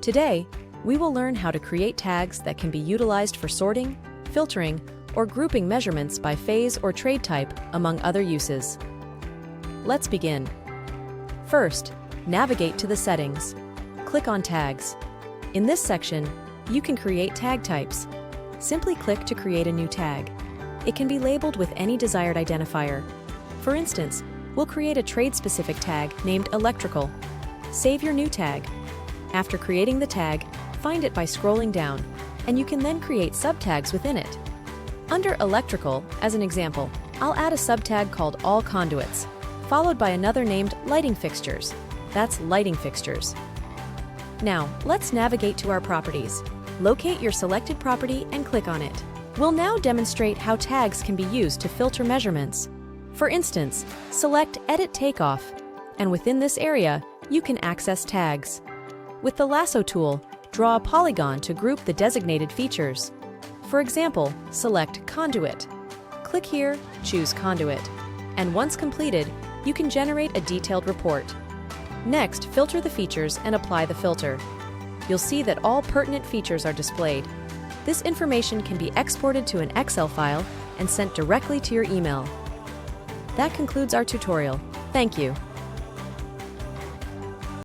Today, we will learn how to create tags that can be utilized for sorting, filtering, or grouping measurements by phase or trade type, among other uses. Let's begin. First, navigate to the settings. Click on Tags. In this section, you can create tag types. Simply click to create a new tag. It can be labeled with any desired identifier. For instance, we'll create a trade-specific tag named Electrical. Save your new tag. After creating the tag, find it by scrolling down, and you can then create subtags within it. Under Electrical, as an example, I'll add a subtag called All Conduits, followed by another named Lighting Fixtures. That's Lighting Fixtures. Now, let's navigate to our properties. Locate your selected property and click on it. We'll now demonstrate how tags can be used to filter measurements. For instance, select Edit Takeoff, and within this area, you can access tags. With the lasso tool, draw a polygon to group the designated features. For example, select Conduit. Click here, choose Conduit, and once completed, you can generate a detailed report. Next, filter the features and apply the filter. You'll see that all pertinent features are displayed. This information can be exported to an Excel file and sent directly to your email. That concludes our tutorial. Thank you.